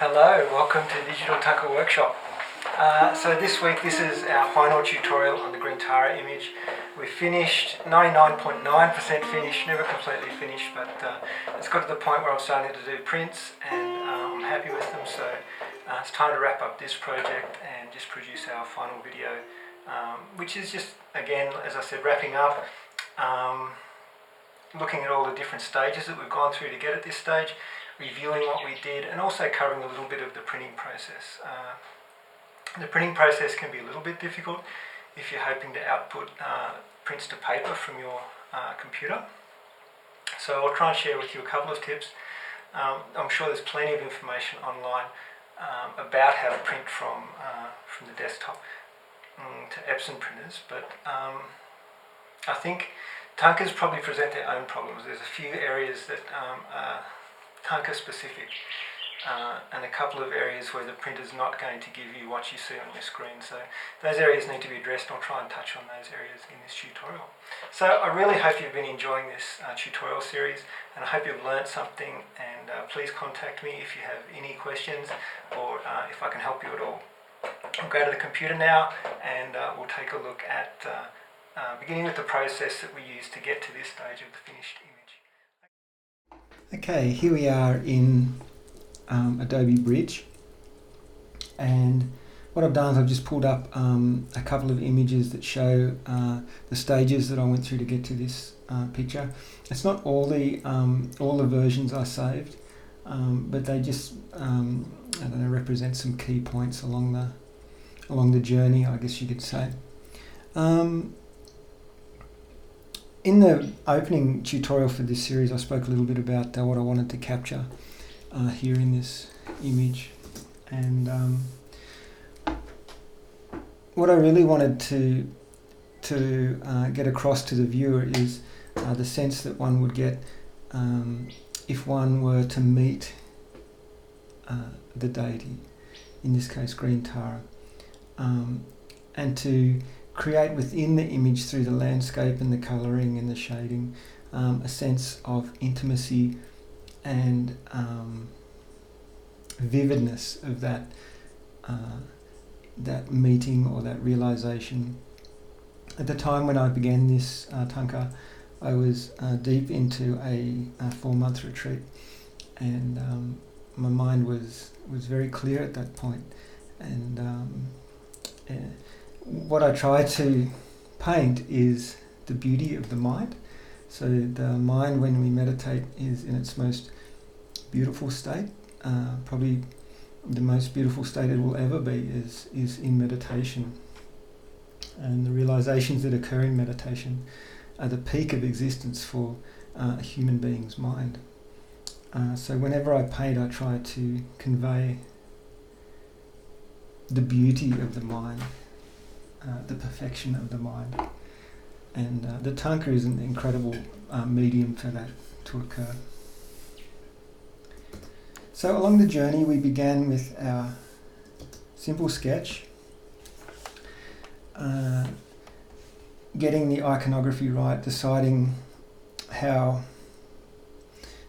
Hello, welcome to Digital Thangka Workshop. So this week this is our final tutorial on the Green Tara image. We finished 99.9% finished, never completely finished, but it's got to the point where I'm starting to do prints and I'm happy with them, so it's time to wrap up this project and just produce our final video, which is just, again, as I said, wrapping up, looking at all the different stages that we've gone through to get at this stage, reviewing what we did, and also covering a little bit of the printing process. The printing process can be a little bit difficult if you're hoping to output prints to paper from your computer. So I'll try and share with you a couple of tips. I'm sure there's plenty of information online about how to print from the desktop to Epson printers, but I think Thangkas probably present their own problems. There's a few areas that are Thangka specific, and a couple of areas where the printer's not going to give you what you see on your screen. So those areas need to be addressed, and I'll try and touch on those areas in this tutorial. So I really hope you've been enjoying this tutorial series, and I hope you've learnt something, and please contact me if you have any questions or if I can help you at all. I'll go to the computer now and we'll take a look at beginning with the process that we use to get to this stage of the finished image. Okay, here we are in Adobe Bridge, and what I've done is I've just pulled up a couple of images that show the stages that I went through to get to this picture. It's not all the versions I saved, but they just I don't know, represent some key points along the journey, I guess you could say. In the opening tutorial for this series, I spoke a little bit about what I wanted to capture here in this image, and what I really wanted to get across to the viewer is the sense that one would get if one were to meet the deity, in this case Green Tara, and to create within the image, through the landscape and the colouring and the shading, a sense of intimacy and vividness of that meeting or that realisation. At the time when I began this Thangka, I was deep into a 4-month retreat, and my mind was very clear at that point, and what I try to paint is the beauty of the mind. So the mind, when we meditate, is in its most beautiful state. Probably the most beautiful state it will ever be is in meditation. And the realizations that occur in meditation are the peak of existence for a human being's mind. So whenever I paint, I try to convey the beauty of the mind, the perfection of the mind, and the Thangka is an incredible medium for that to occur. So along the journey we began with our simple sketch, getting the iconography right, deciding how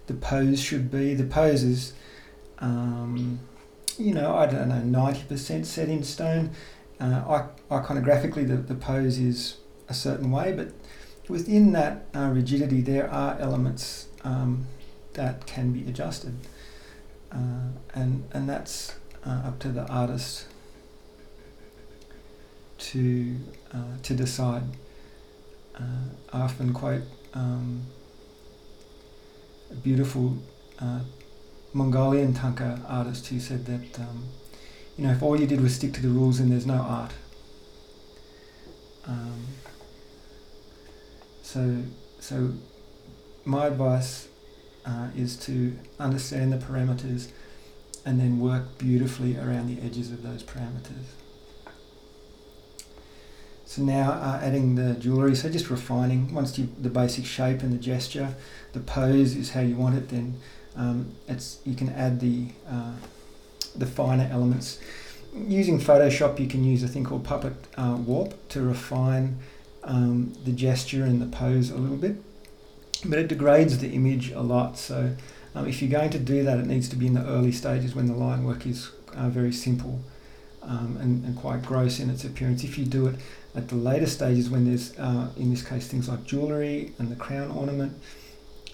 the pose should be. The pose is, I don't know, 90% set in stone. Iconographically the pose is a certain way, but within that rigidity there are elements that can be adjusted, and that's up to the artist to decide. I often quote a beautiful Mongolian Thangka artist who said that if all you did was stick to the rules, then there's no art. So my advice is to understand the parameters and then work beautifully around the edges of those parameters. So now adding the jewellery, so just refining. Once the basic shape and the gesture, the pose is how you want it, then you can add the finer elements. Using Photoshop, you can use a thing called Puppet Warp to refine the gesture and the pose a little bit, but it degrades the image a lot. So If you're going to do that, it needs to be in the early stages when the line work is very simple and quite gross in its appearance. If you do it at the later stages when there's, in this case, things like jewellery and the crown ornament,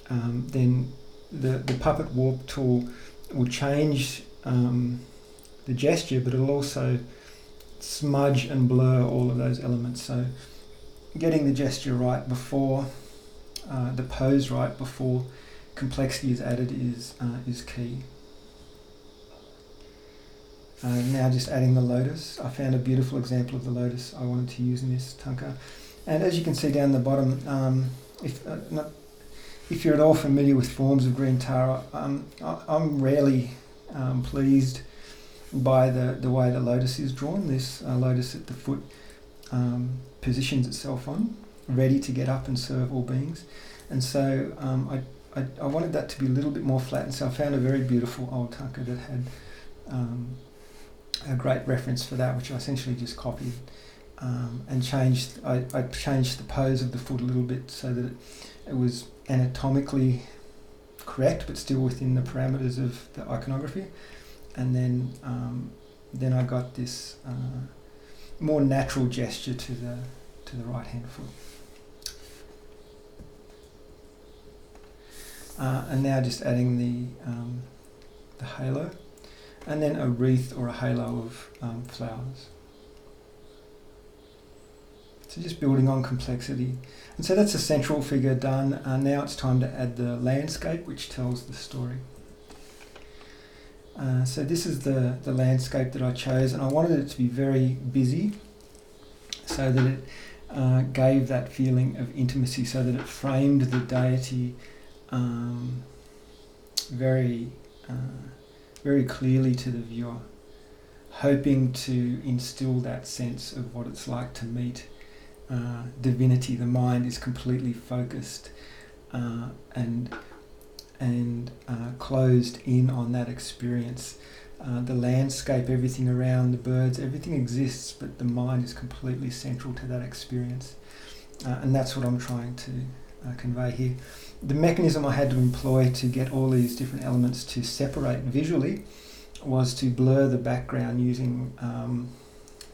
then the puppet warp tool will change the gesture, but it'll also smudge and blur all of those elements. So getting the gesture right before, the pose right before complexity is added is key. Now just adding the lotus. I found a beautiful example of the lotus I wanted to use in this thangka. And as you can see down the bottom, if you're at all familiar with forms of green Tara, I'm rarely pleased by the way the lotus is drawn. This lotus at the foot positions itself on, ready to get up and serve all beings. And so I wanted that to be a little bit more flat, and so I found a very beautiful old thangka that had a great reference for that, which I essentially just copied and changed. I changed the pose of the foot a little bit so that it was anatomically correct, but still within the parameters of the iconography. And then I got this more natural gesture to the right hand foot. And now just adding the halo, and then a wreath or a halo of flowers. So just building on complexity. And so that's the central figure done. Now it's time to add the landscape, which tells the story. So this is the landscape that I chose, and I wanted it to be very busy so that it gave that feeling of intimacy, so that it framed the deity very clearly to the viewer, hoping to instill that sense of what it's like to meet divinity. The mind is completely focused and closed in on that experience. The landscape, everything around, the birds, everything exists, but the mind is completely central to that experience. And that's what I'm trying to convey here. The mechanism I had to employ to get all these different elements to separate visually was to blur the background using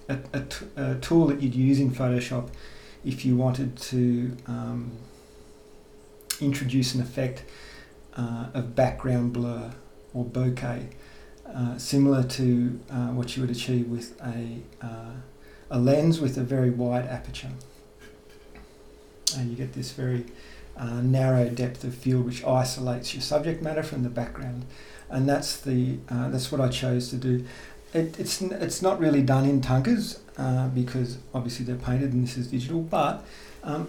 a tool that you'd use in Photoshop if you wanted to introduce an effect of background blur or bokeh, similar to what you would achieve with a lens with a very wide aperture. And you get this very narrow depth of field which isolates your subject matter from the background, and that's what I chose to do. It's not really done in thangkas because obviously they're painted and this is digital, but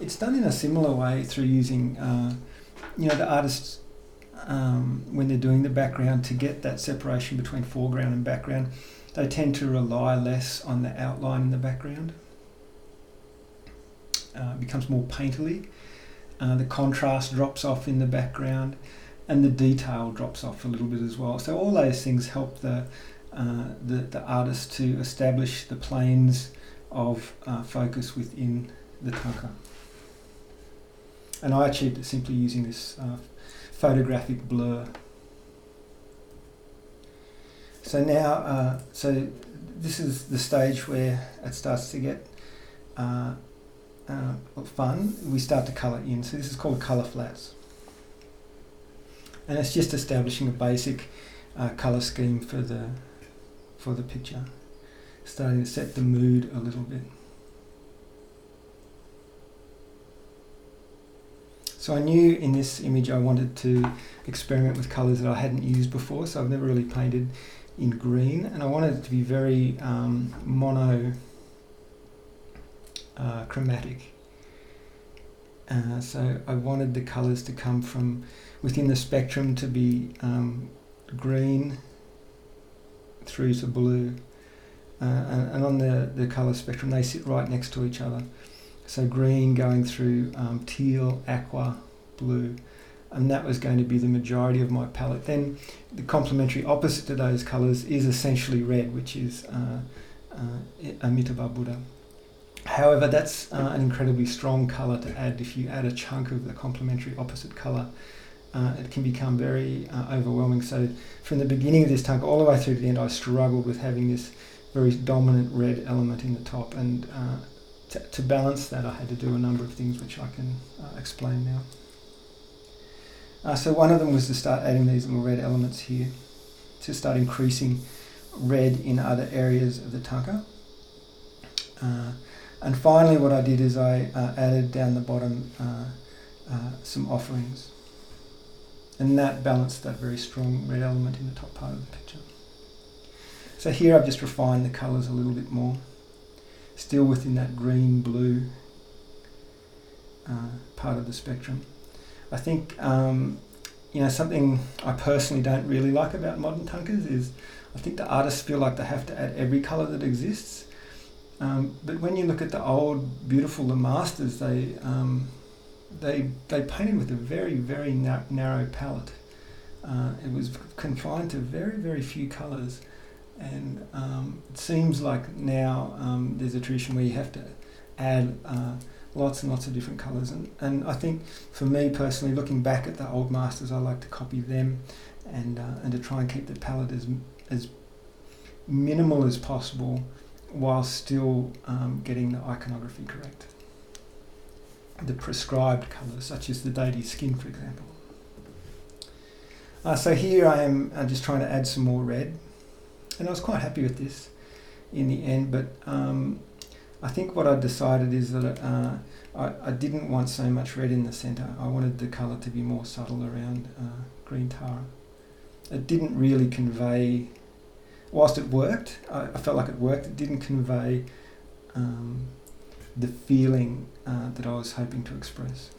it's done in a similar way through using the artists when they're doing the background, to get that separation between foreground and background, they tend to rely less on the outline in the background. It becomes more painterly. The contrast drops off in the background, and the detail drops off a little bit as well. So all those things help the artist to establish the planes of focus within the thangka. And I achieved it simply using this photographic blur. So now, so this is the stage where it starts to get fun. We start to colour in. So this is called colour flats, and it's just establishing a basic colour scheme for the picture, starting to set the mood a little bit. So I knew in this image I wanted to experiment with colours that I hadn't used before, so I've never really painted in green, and I wanted it to be very chromatic. So I wanted the colours to come from within the spectrum, to be green through to blue, and on the colour spectrum they sit right next to each other. So green going through teal, aqua, blue, and that was going to be the majority of my palette. Then the complementary opposite to those colours is essentially red, which is Amitabha Buddha. However, that's an incredibly strong colour to add if you add a chunk of the complementary opposite colour it can become very overwhelming. So from the beginning of this Thangka all the way through to the end, I struggled with having this very dominant red element in the top, and to balance that I had to do a number of things which I can explain now. So one of them was to start adding these little red elements here, to start increasing red in other areas of the Thangka. And finally what I did is I added down the bottom some offerings, and that balanced that very strong red element in the top part of the picture. So here I've just refined the colours a little bit more, still within that green-blue part of the spectrum. I think something I personally don't really like about modern Thangkas is I think the artists feel like they have to add every colour that exists. But when you look at the old, beautiful masters, they painted with a very, very narrow palette. It was confined to very, very few colours, and it seems like now there's a tradition where you have to add lots and lots of different colours. And I think for me personally, looking back at the old masters, I like to copy them and to try and keep the palette as minimal as possible, while still getting the iconography correct. The prescribed colours, such as the deity's skin, for example. So here I am just trying to add some more red, and I was quite happy with this in the end, but I think what I decided is that I didn't want so much red in the centre. I wanted the colour to be more subtle around green Tara. It didn't really convey, whilst it worked, I felt like it worked, it didn't convey the feeling that I was hoping to express.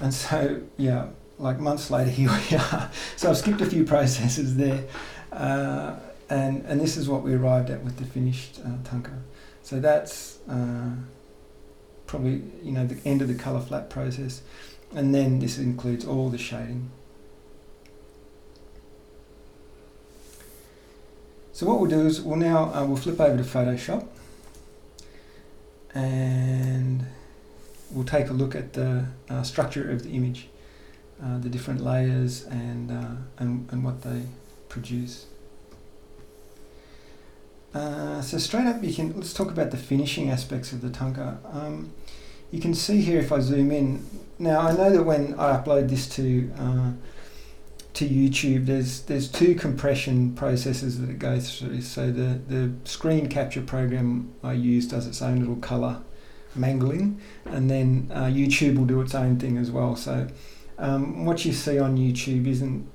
And so, yeah, like months later, here we are. So I've skipped a few processes there, and this is what we arrived at with the finished Thangka. So that's probably the end of the colour flat process, and then this includes all the shading. So what we'll do is we'll flip over to Photoshop, and we'll take a look at the structure of the image, the different layers and what they produce. So straight up, let's talk about the finishing aspects of the Thangka. You can see here if I zoom in. Now I know that when I upload this to YouTube, there's two compression processes that it goes through. So the screen capture program I use does its own little colour mangling, and then YouTube will do its own thing as well. So what you see on YouTube isn't,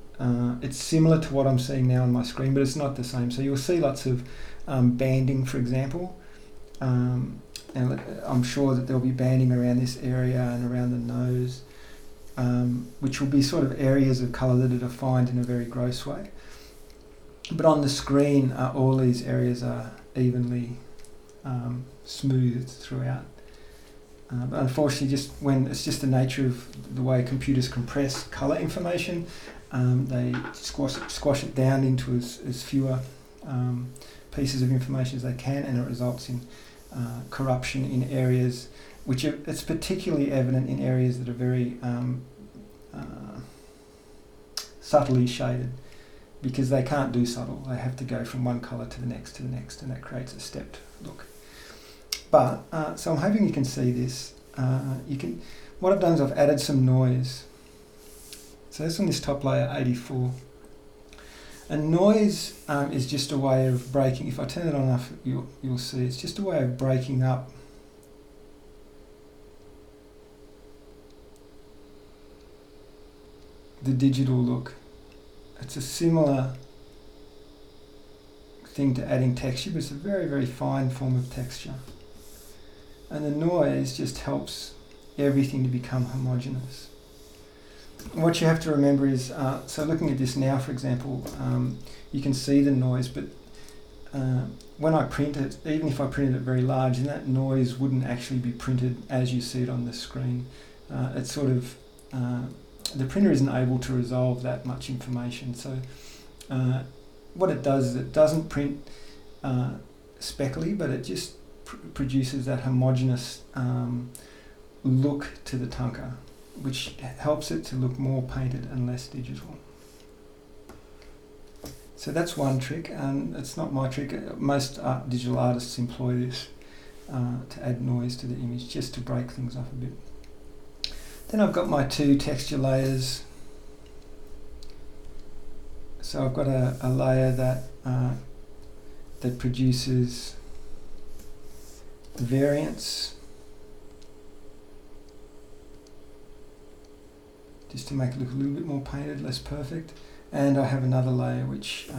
it's similar to what I'm seeing now on my screen, but it's not the same. So you'll see lots of banding, for example, and I'm sure that there'll be banding around this area and around the nose, which will be sort of areas of colour that are defined in a very gross way. But on the screen, all these areas are evenly smoothed throughout. But unfortunately, it's just the nature of the way computers compress colour information, they squash it down into as fewer pieces of information as they can, and it results in corruption in areas which it's particularly evident in areas that are very subtly shaded, because they can't do subtle. They have to go from one colour to the next to the next, and that creates a stepped look. But so I'm hoping you can see this. What I've done is I've added some noise. So that's on this top layer 84. And noise is just a way of breaking. If I turn it on enough, you'll see it's just a way of breaking up the digital look. It's a similar thing to adding texture, but it's a very, very fine form of texture. And the noise just helps everything to become homogeneous. What you have to remember is, so looking at this now, for example, you can see the noise, but when I print it, even if I printed it very large, then that noise wouldn't actually be printed as you see it on the screen. It's sort of, the printer isn't able to resolve that much information. So what it does is it doesn't print speckly, but it just produces that homogeneous look to the Thangka. which helps it to look more painted and less digital. So that's one trick, and it's not my trick. Most digital artists employ this to add noise to the image, just to break things up a bit. Then I've got my two texture layers. So I've got a layer that produces the variance, just to make it look a little bit more painted, less perfect. And I have another layer which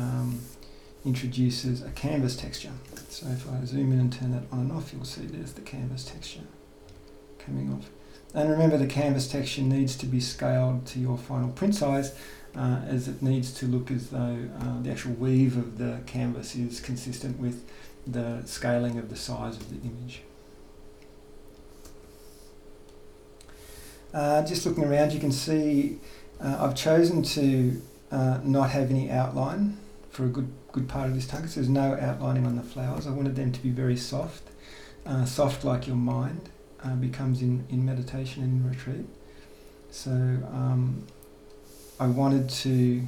introduces a canvas texture. So if I zoom in and turn that on and off, you'll see there's the canvas texture coming off. And remember, the canvas texture needs to be scaled to your final print size, as it needs to look as though the actual weave of the canvas is consistent with the scaling of the size of the image. Just looking around, you can see I've chosen to not have any outline for a good part of this Thangka. So there's no outlining on the flowers. I wanted them to be very soft, soft like your mind becomes in meditation and in retreat. So I wanted to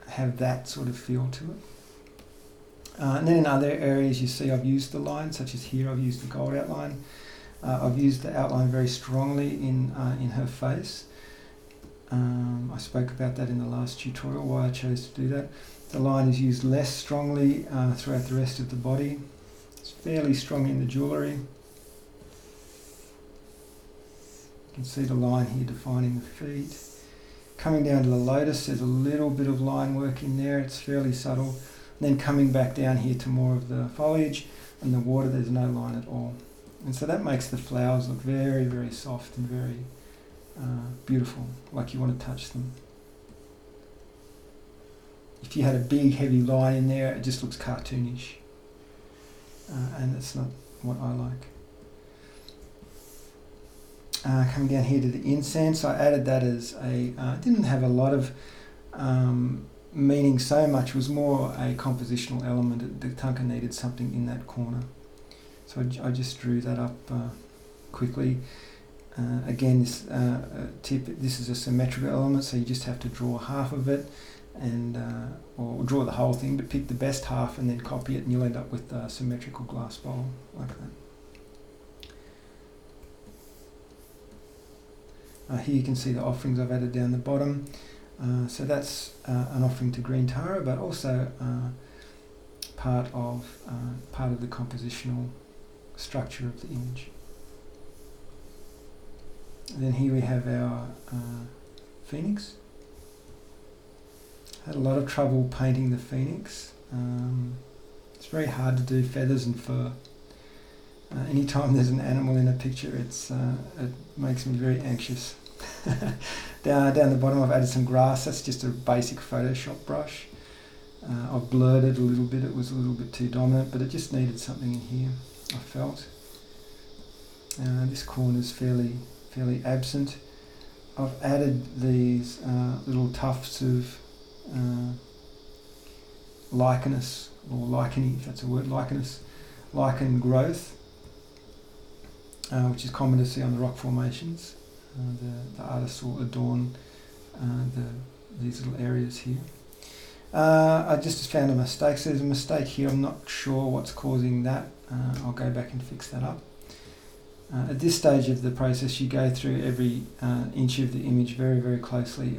have that sort of feel to it. And then in other areas you see I've used the line, such as here I've used the gold outline. I've used the outline very strongly in her face. I spoke about that in the last tutorial, why I chose to do that. The line is used less strongly throughout the rest of the body. It's fairly strong in the jewellery. You can see the line here defining the feet. Coming down to the lotus, there's a little bit of line work in there, it's fairly subtle. And then coming back down here to more of the foliage and the water, there's no line at all. And so that makes the flowers look very, very soft and very beautiful, like you want to touch them. If you had a big heavy line in there, it just looks cartoonish, and that's not what I like. Coming down here to the incense, I added that as a, didn't have a lot of meaning so much, it was more a compositional element. The Thangka needed something in that corner. So I just drew that up quickly. Again, this tip, this is a symmetrical element, so you just have to draw half of it, and or draw the whole thing, but pick the best half and then copy it, and you'll end up with a symmetrical glass bowl like that. Here you can see the offerings I've added down the bottom. So that's an offering to Green Tara, but also part of the compositional structure of the image. And then here we have our phoenix. Had a lot of trouble painting the phoenix. It's very hard to do feathers and fur. Anytime there's an animal in a picture, it makes me very anxious. Down the bottom I've added some grass. That's just a basic Photoshop brush. I've blurred it a little bit. It was a little bit too dominant, but it just needed something in here, I felt. This corner's fairly absent. I've added these little tufts of lichenous, or licheny, if that's a word, lichen growth, which is common to see on the rock formations. The artists will adorn these little areas here. I just found a mistake. So there's a mistake here. I'm not sure what's causing that. I'll go back and fix that up. At this stage of the process, you go through every inch of the image very, very closely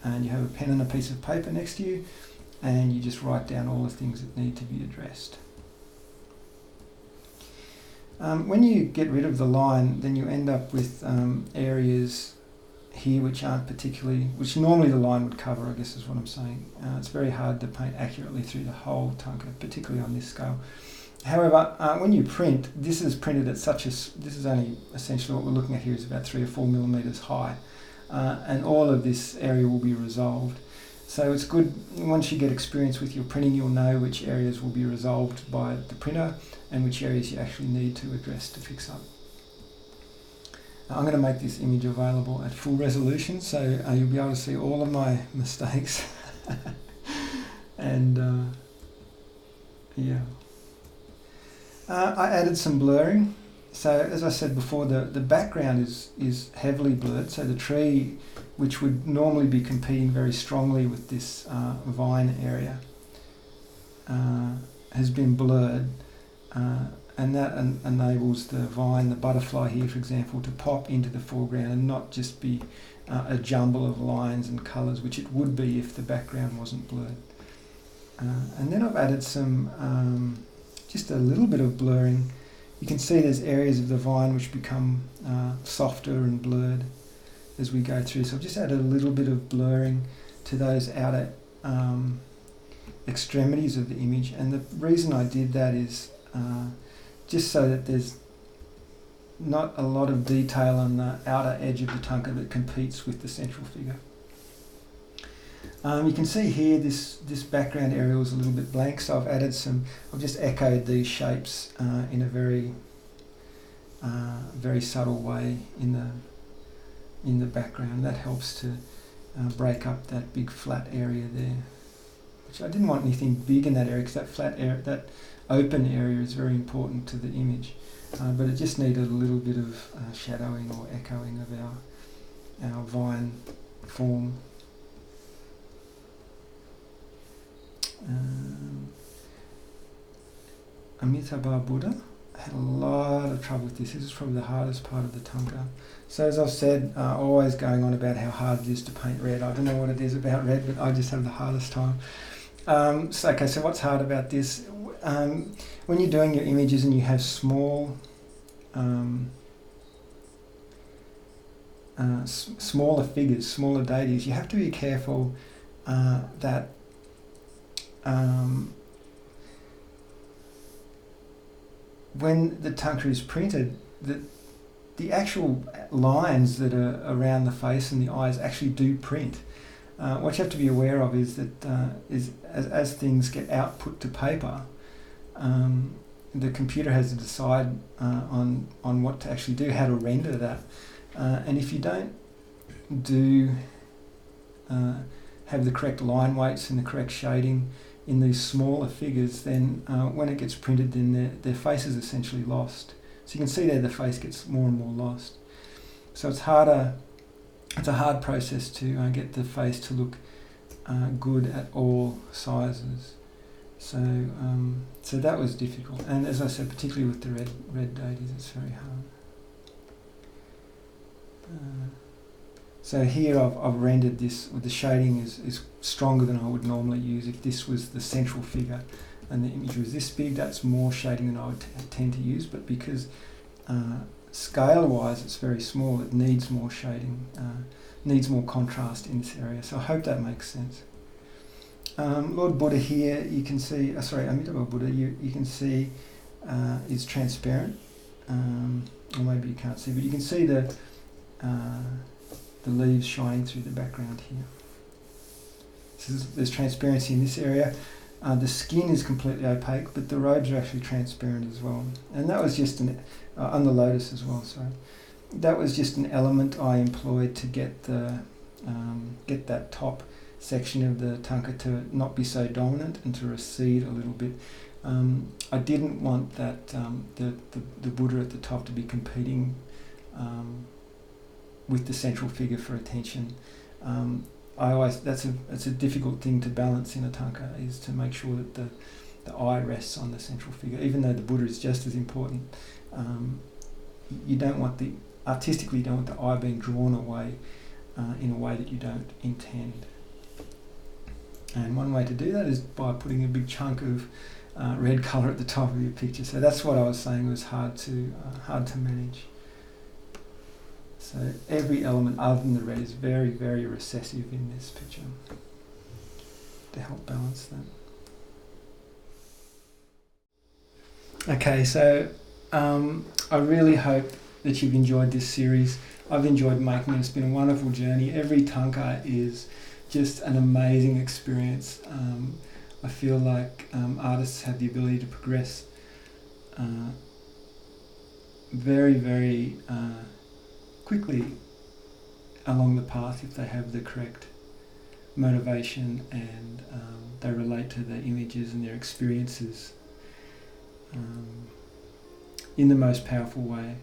and you have a pen and a piece of paper next to you, and you just write down all the things that need to be addressed. When you get rid of the line, then you end up with areas here which normally the line would cover, I guess is what I'm saying. It's very hard to paint accurately through the whole Thangka, particularly on this scale. However, when you print, this is printed at this is only essentially what we're looking at here is about 3 or 4 millimeters high, and all of this area will be resolved. So it's good, once you get experience with your printing, you'll know which areas will be resolved by the printer and which areas you actually need to address to fix up. I'm going to make this image available at full resolution, so you'll be able to see all of my mistakes. And yeah. I added some blurring. So as I said before, the background is heavily blurred. So the tree, which would normally be competing very strongly with this vine area, has been blurred, and that enables the vine, the butterfly here, for example, to pop into the foreground and not just be a jumble of lines and colours, which it would be if the background wasn't blurred. And then I've added some, just a little bit of blurring. You can see there's areas of the vine which become softer and blurred as we go through. So I've just added a little bit of blurring to those outer extremities of the image. And the reason I did that is just so that there's not a lot of detail on the outer edge of the thangka that competes with the central figure. You can see here this background area was a little bit blank, so I've added some, I've just echoed these shapes in a very subtle way in the background. That helps to break up that big flat area there. Which I didn't want anything big in that area, because that flat area, that open area is very important to the image. But it just needed a little bit of shadowing or echoing of our vine form. Amitabha Buddha. I had a lot of trouble with this. This is probably the hardest part of the thangka. So as I've said, always going on about how hard it is to paint red. I don't know what it is about red, but I just have the hardest time. So what's hard about this? When you're doing your images and you have small, smaller figures, smaller deities, you have to be careful that when the thangka is printed, the actual lines that are around the face and the eyes actually do print. What you have to be aware of is that as things get output to paper, the computer has to decide on what to actually do, how to render that. And if you don't have the correct line weights and the correct shading in these smaller figures, then when it gets printed, then their face is essentially lost. So you can see there the face gets more and more lost. So it's harder. It's a hard process to get the face to look good at all sizes. So that was difficult. And as I said, particularly with the red deities, it's very hard. So here I've rendered this with the shading is stronger than I would normally use if this was the central figure and the image was this big. That's more shading than I would tend to use, but because scale-wise it's very small, it needs more shading, needs more contrast in this area. So I hope that makes sense. Lord Buddha here, you can see, Amitabha Buddha, you can see is transparent, or maybe you can't see, but you can see the leaves shining through the background here. So there's transparency in this area. The skin is completely opaque, but the robes are actually transparent as well. And that was just on the lotus as well, sorry. That was just an element I employed to get get that top section of the thangka to not be so dominant and to recede a little bit. I didn't want that the Buddha at the top to be competing with the central figure for attention. That's a difficult thing to balance in a thangka, is to make sure that the eye rests on the central figure, even though the Buddha is just as important. You don't want artistically you don't want the eye being drawn away in a way that you don't intend. And one way to do that is by putting a big chunk of red colour at the top of your picture. So that's what I was saying was hard to manage. So every element other than the red is very, very recessive in this picture to help balance that. Okay, so I really hope that you've enjoyed this series. I've enjoyed making it. It's been a wonderful journey. Every thangka is just an amazing experience. I feel like artists have the ability to progress very, very quickly along the path if they have the correct motivation and they relate to their images and their experiences. in the most powerful way.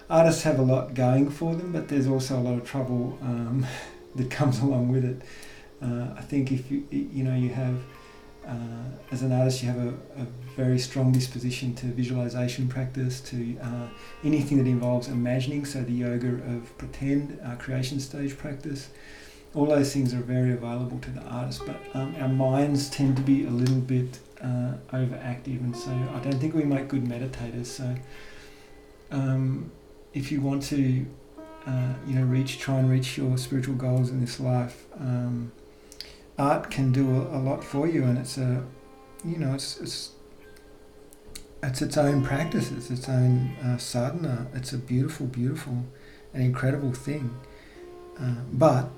Artists have a lot going for them, but there's also a lot of trouble that comes along with it. I think if you have, as an artist, you have a very strong disposition to visualization practice, to anything that involves imagining, so the yoga of pretend, creation stage practice. All those things are very available to the artist, but our minds tend to be a little bit overactive, and so I don't think we make good meditators. So if you want to try and reach your spiritual goals in this life, art can do a lot for you, and it's its own practice, it's its own sadhana. It's a beautiful and incredible thing, but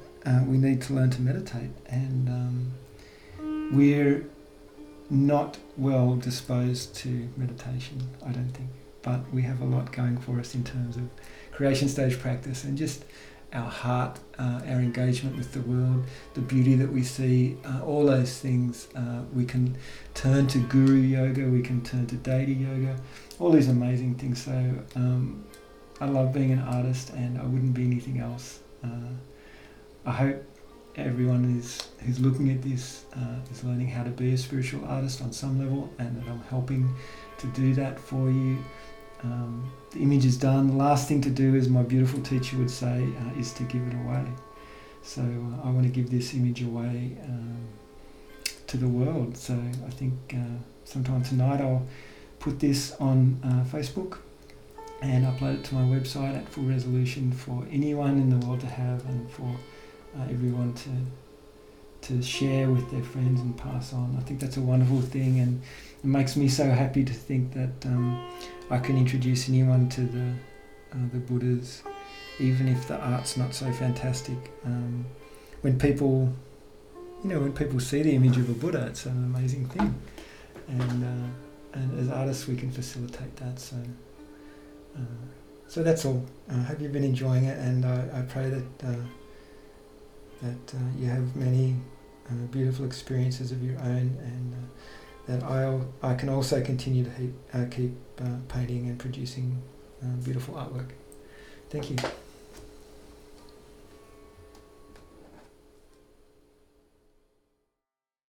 we need to learn to meditate, and we're not well disposed to meditation, I don't think, but we have a lot going for us in terms of creation stage practice and just our heart, our engagement with the world, the beauty that we see, all those things. We can turn to guru yoga, we can turn to deity yoga, all these amazing things. So I love being an artist, and I wouldn't be anything else. I hope everyone who's looking at this is learning how to be a spiritual artist on some level, and that I'm helping to do that for you. The image is done. The last thing to do, as my beautiful teacher would say, is to give it away. So I want to give this image away to the world. So I think sometime tonight I'll put this on Facebook and upload it to my website at full resolution for anyone in the world to have, and for everyone to share with their friends and pass on. I think that's a wonderful thing, and it makes me so happy to think that I can introduce anyone to the Buddhas, even if the art's not so fantastic. When people see the image of a Buddha, it's an amazing thing, and as artists we can facilitate that. So that's all. I hope you've been enjoying it, and I pray that you have many beautiful experiences of your own, and that I can also continue to keep painting and producing beautiful artwork. Thank you.